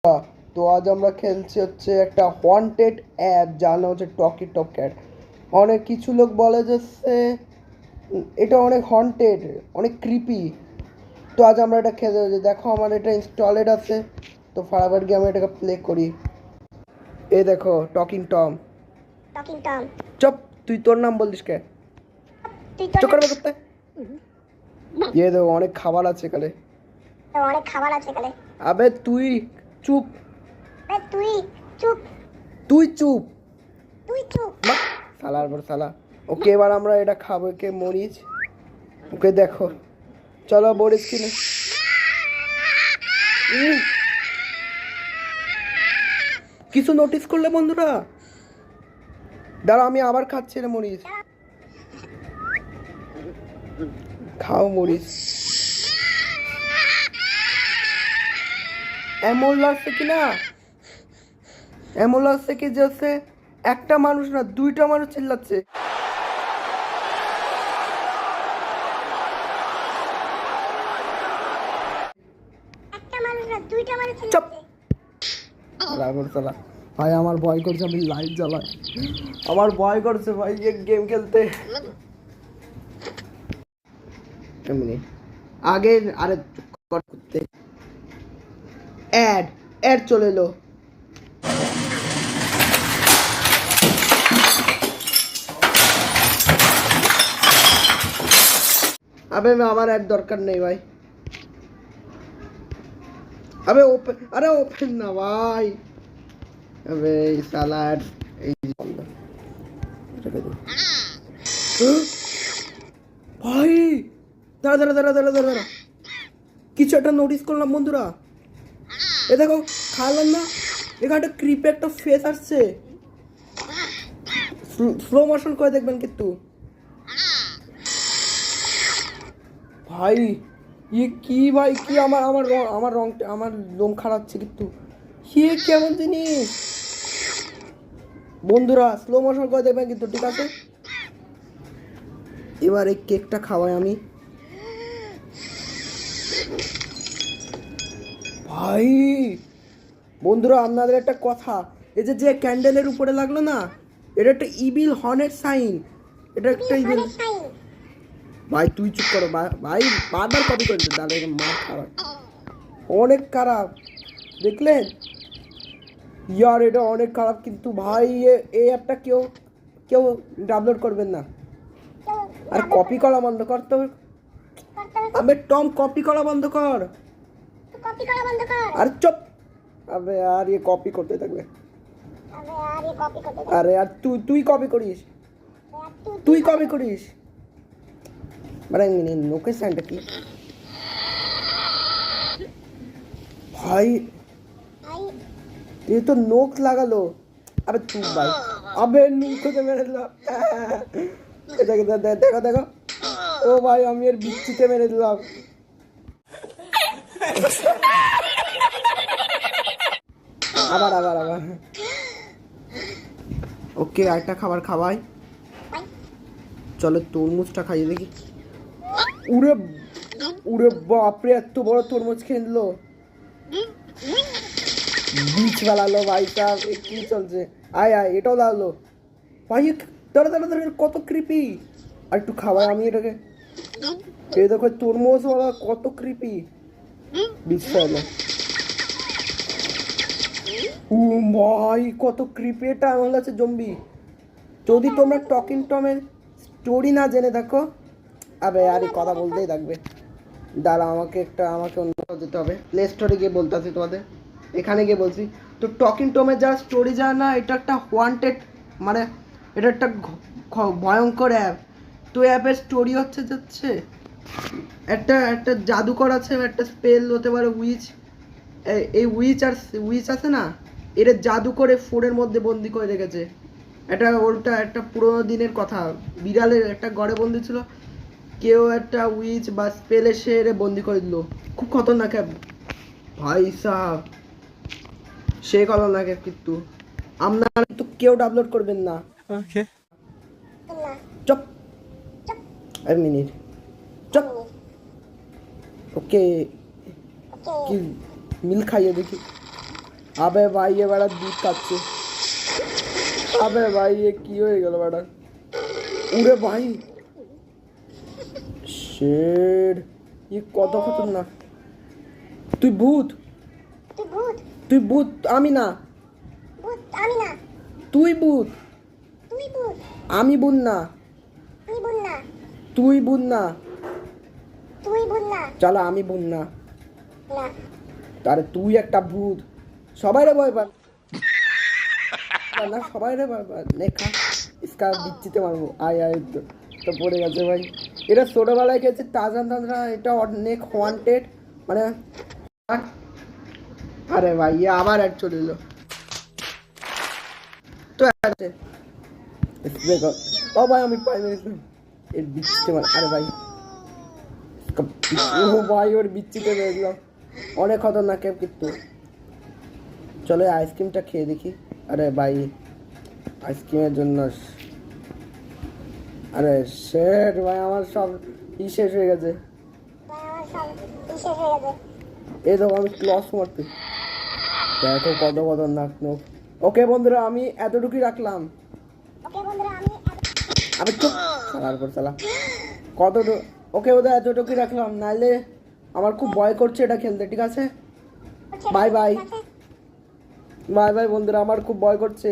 তো আজ আমরা খেলছি হচ্ছে একটা হন্টেড অ্যাপ, যার নাম হচ্ছে টকি টক ক্যাট। অনেক কিছু লোক বলে যে এটা অনেক হন্টেড, অনেক ক্রিপি। তো আজ আমরা এটা খেলে দেখো, আমার এটা ইনস্টলেড আছে। তো ফারাবার গিয়ে আমি এটাকে প্লে করি। এই দেখো টকিং টম। Talking Tom. চুপ, তুই তোর নাম বলিস কে? চুপ করবে করতে। ये দেখো অনেক খাবার আছে এখানে। অনেক খাবার আছে এখানে। আবে তুই চুপ। তুই চুপ। তুই চুপ। তুই চুপ। সালার পর সালা। ওকে এবার আমরা এটা খাবো। কে মরিচ? ওকে দেখো, চলো মরিচ কিনে। কিছু নোটিস করলে বন্ধুরা? দাঁড়া, আমি আবার খাচ্ছি রে মরিচ। খাও মরিচ। এমন লাগছে কি না, এমন লাগছে কি যে একটা মানুষ না দুইটা মানুষ চিল্লাচ্ছে। চুপ। ভাই আমার ভয় করছে, আমি লাইট জ্বালাই। আমার ভয় করছে ভাই গেম খেলতে। এমনি আগে আরে করতে অ্যাড অ্যাড চলে এলো। আবে আমার অ্যাড দরকার নেই ভাই। আবে ওপেন, আরে ওপেন না ভাই। আবে সালা অ্যাড এই বন্ধ। ভাই দাঁড়া দাঁড়া দাঁড়া দাঁড়া দাঁড়া, কিছু একটা নোটিস করলাম বন্ধুরা। এ দেখো, খাওয়ালাম না, এখানে একটা ক্রিপে একটা ফেস আসছে। স্লো মোশন করে দেখবেন কিন্তু ভাই। ইয়ে কি ভাই, কি আমার আমার আমার রংটা, আমার লোম খারাপছে কিন্তু। ইয়ে কেমন জিনিস বন্ধুরা, স্লো মোশন করে দেখবেন কিন্তু, ঠিক আছে? এবার এই কেকটা খাওয়াই আমি। ভাই বন্ধুরা, আপনাদের একটা কথা, এই যে যে ক্যান্ডেলের উপরে লাগলো না, এটা একটা ইভিল হর্নের সাইন। এটা একটা ইভিল। ভাই তুই চুপ করো ভাই, বারবার কপি করছে, তাহলে মার খারাপ, অনেক খারাপ। দেখলেন ইয়ার, এটা অনেক খারাপ কিন্তু ভাই। এই অ্যাপটা কেউ কেউ ডাউনলোড করবেন না। আর কপি করা বন্ধ করতে হবে। আবে টম, কপি করা বন্ধ কর। আর চুপ। আবে আর ये কপি করতে থাকবে। আরে আর তুই কপি করিস, তুই কপি করিস। মানে লোকেশনটা কি ভাই? ये तो नोक লাগালো। আবে তুই ভাই, আবে নুকতে মেরে দিল। দেখো দেখো দেখো, ও ভাই আমি এর বিচ্ছিতে মেরে দিলাম। আবার আবার আবার। ওকে আরেকটা খাবার খাওয়াই। চলো তরমুজটা খাইয়ে দেখি। উড়ে উড়ে বাপরে, এত বড় তরমুজ খেয়ে নিল, বীজ ফেলালো ভাই সাহেব। কি চলছে? আয় আয়, এটাও লাগলো ভাই। দাঁড়া দাঁড়া দাঁড়া, কত ক্রিপি। আর একটু খাওয়াই আমি এটাকে। এই দেখো তরমুজ ওরা কত ক্রিপি, বীজ ফেলো। ও ভাই কত ক্রিপি, এটা আমার কাছে জম্বি। যদি তোমরা টকিং টমের স্টোরি না জেনে দেখো, আবে আরে কথা বলতেই থাকবে। দাঁড়া, আমাকে অন্য যেতে হবে। প্লে স্টোরে গিয়ে বলতে আছি তোমাদের, এখানে গিয়ে বলছি। তো টকিং টমের যারা স্টোরি জানে না, এটা একটা ওয়ান্টেড, মানে এটা একটা ভয়ঙ্কর অ্যাপ। তো অ্যাপের স্টোরি হচ্ছে একটা একটা জাদুকর আছে, একটা স্পেল হতে পারে উইচ। এই উইচ আছে না, এটা জাদু করে ফোনের মধ্যে বন্দি করে রেখেছে। ওটা একটা পুরোনো দিনের কথা। বিড়ালের একটা ঘরে বন্দি ছিল, কেউ একটা উইচ বা স্পেলে সে বন্দি করে দিল। খুব খতরনাক অ্যাপ ভাই সাহ, সে খতরনাক অ্যাপ কিন্তু। আপনারা তো কেউ ডাউনলোড করবেন না। ওকে চুপ, এক মিনিট চুপ। ওকে কি মিল খাইয়ে দেখি। আবে ভাই এ বেড়া দুধ খাচ্ছে। আবে ভাই এ কি হয়ে গেল বেড়া? উরে ভাই শেড, এ কত খতরনাক। তুই ভূত, তুই ভূত। তুই ভূত, আমি না। ভূত আমি না। তুই ভূত, তুই ভূত। আমি ভূত না। তুই ভূত না। তুই ভূত না। তুই ভূত না। চলো আমি ভূত না। না। তারে তুই একটা ভূত। সবাই রে ভয় পান না, সবাই রে ভয় পান। লেখা ইসকা বিচ্ছিতে মারবো। আয় আয় তো, তো পড়ে গেছে ভাই। এটা ছোটবেলায় গেছে টাজান টাজরা, এটা অনেক ওয়ান্টেড মানে। আরে ভাই এ আবার এক চলে এলো তো আছে। ও ভাই আমি পাই মেরেছি এর বিচ্ছিতে মার। আরে ভাই ও ভাই ওর বিচ্ছিতে মেরেছিলাম, অনেক খতরনাক ক্যাপ কিন্তু। চলো আইসক্রিমটা খেয়ে দেখি। আরে ভাই আইসক্রিমের জন্য আরে শেট ভাই আমার সব শেষ হয়ে গেছে। ভাই আমার সব শেষ হয়ে গেছে। এই দেখো আমি ক্লস মারতে, দেখো কত কত নাক নোক। ওকে বন্ধুরা আমি এতটুকুই রাখলাম। ওকে বন্ধুরা আমি আবে চুপ চালার পর চালা কত। ওকে ওদের এতটুকুই রাখলাম, নাহলে আমার খুব ভয় করছে এটা খেলতে। ঠিক আছে বাই বাই। বাই বাই বন্ধুরা, আমার খুব ভয় করছে।